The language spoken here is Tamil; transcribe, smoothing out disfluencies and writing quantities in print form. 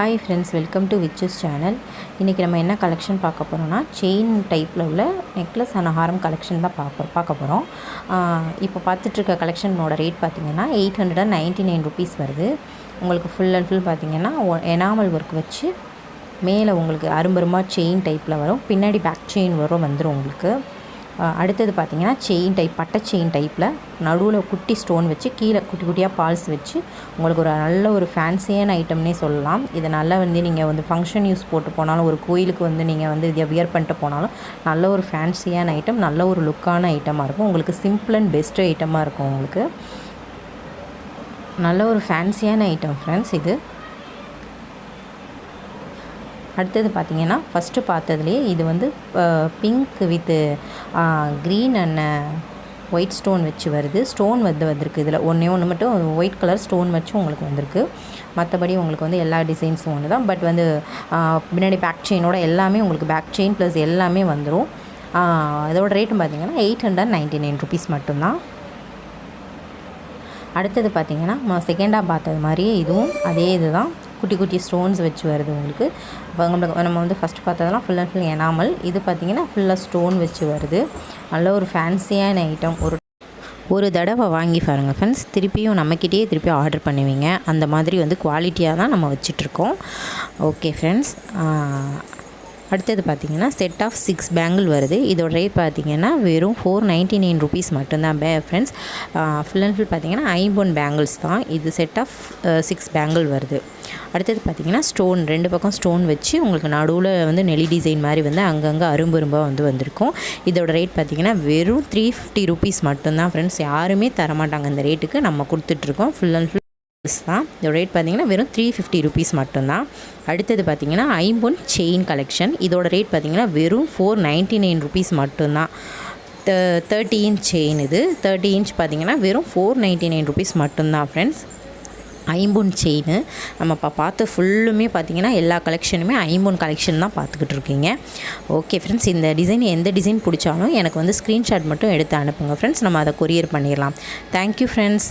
Hi friends, welcome to witches channel. இன்றைக்கி நம்ம என்ன கலெக்ஷன் பார்க்க போகிறோம்னா செயின் டைப்பில் உள்ள நெக்லஸ் அண்ட் ஹாரம் கலெக்ஷன் தான் பார்க்க போகிறோம். இப்போ பார்த்துட்ருக்க கலெக்ஷனோட ரேட் பார்த்திங்கன்னா 899 ருபீஸ் வருது. உங்களுக்கு ஃபுல் அண்ட் ஃபுல் பார்த்திங்கன்னா எனாமல் ஒர்க் வச்சு மேலே உங்களுக்கு அரும்பருமாக செயின் டைப்பில் வரும், பின்னாடி பேக் செயின் வந்துடும் உங்களுக்கு. அடுத்தது பார்த்திங்கன்னா செயின் டைப், பட்டை செயின் டைப்பில் நடுவில் குட்டி ஸ்டோன் வச்சு கீழே குட்டி குட்டியாக பால்ஸ் வச்சு உங்களுக்கு ஒரு நல்ல ஒரு ஃபேன்சியான ஐட்டம்னே சொல்லலாம். இதை நல்லா நீங்கள் ஃபங்க்ஷன் யூஸ் போட்டு போனாலும், ஒரு கோயிலுக்கு நீங்கள் இதை வியர் பண்ணிட்டு போனாலும் நல்ல ஒரு ஃபேன்சியான ஐட்டம், நல்ல ஒரு லுக்கான ஐட்டமாக இருக்கும். உங்களுக்கு சிம்பிள் அண்ட் பெஸ்ட்டு ஐட்டமாக இருக்கும். உங்களுக்கு நல்ல ஒரு ஃபேன்சியான ஐட்டம் ஃப்ரெண்ட்ஸ் இது. அடுத்தது பார்த்திங்கன்னா ஃபஸ்ட்டு பார்த்ததுலேயே இது pink with green and white stone வச்சு வருது. ஸ்டோன் வந்திருக்கு. இதில் ஒன்று மட்டும் ஒயிட் கலர் ஸ்டோன் வச்சு உங்களுக்கு வந்திருக்கு. மற்றபடி உங்களுக்கு எல்லா டிசைன்ஸும் ஒன்று தான். பட் பின்னாடி பேக் செயினோட எல்லாமே உங்களுக்கு பேக் செயின் ப்ளஸ் எல்லாமே வந்துடும். இதோட ரேட்டு பார்த்திங்கன்னா 899 ருபீஸ் மட்டும்தான். அடுத்தது பார்த்திங்கன்னா நம்ம செகண்டாக பார்த்தது மாதிரியே இதுவும் அதே இது தான், குட்டி குட்டி ஸ்டோன்ஸ் வச்சு வருது உங்களுக்கு. நம்ம ஃபஸ்ட்டு பார்த்ததெல்லாம் ஃபுல் அண்ட் ஃபுல் எனாமல், இது பார்த்திங்கன்னா ஃபுல்லாக ஸ்டோன் வச்சு வருது. நல்ல ஒரு ஃபேன்சியான ஐட்டம். ஒரு தடவை வாங்கி பாருங்கள் ஃப்ரெண்ட்ஸ், திருப்பியும் நம்மக்கிட்டேயே ஆர்டர் பண்ணுவீங்க. அந்த மாதிரி குவாலிட்டியாக தான் நம்ம வச்சிட்ருக்கோம். ஓகே ஃப்ரெண்ட்ஸ், அடுத்தது பார்த்திங்கன்னா செட் ஆஃப் 6 பேங்கிள் வருது. இதோட ரேட் பார்த்திங்கன்னா வெறும் 499 ருபீஸ் மட்டும்தான் ஃப்ரெண்ட்ஸ். ஃபுல் அண்ட் ஃபுல் பார்த்திங்கன்னா ஐம்போன் பேங்கிள்ஸ் தான். இது செட் ஆஃப் 6 பேங்கிள் வருது. அடுத்தது பார்த்திங்கன்னா ஸ்டோன், 2 பக்கம் ஸ்டோன் வச்சு உங்களுக்கு நடுவில் நெளி டிசைன் மாதிரி அங்கங்கே அரும்பரும்பாக வந்திருக்கும். இதோட ரேட் பார்த்திங்கன்னா வெறும் 350 ருபீஸ் மட்டும்தான் ஃப்ரெண்ட்ஸ். யாருமே தரமாட்டாங்க இந்த ரேட்டுக்கு, நம்ம கொடுத்துட்ருக்கோம். ஃபுல் அண்ட் ஃபுல் தான். இதோட ரேட் பார்த்திங்கன்னா வெறும் 350 ருபீஸ் மட்டும்தான். அடுத்தது பார்த்திங்கன்னா ஐம்போன் செயின் கலெக்ஷன். இதோட ரேட் பார்த்திங்கன்னா வெறும் 499 ருபீஸ் மட்டும்தான். 30 இன்ச் செயின் இது. 30 இன்ச் பார்த்திங்கன்னா வெறும் 499 ருபீஸ் மட்டும்தான் ஃப்ரெண்ட்ஸ். ஐம்போன் செயின் நம்ம பார்த்து ஃபுல்லுமே பார்த்திங்கன்னா எல்லா கலெக்ஷனுமே ஐம்போன் கலெக்ஷன் தான் பார்த்துக்கிட்டு இருக்கீங்க. ஓகே ஃப்ரெண்ட்ஸ், இந்த டிசைன் எந்த டிசைன் பிடிச்சாலும் எனக்கு ஸ்க்ரீன்ஷாட் மட்டும் எடுத்து அனுப்புங்க ஃப்ரெண்ட்ஸ், நம்ம அதை கொரியர் பண்ணிடலாம். Thank you friends.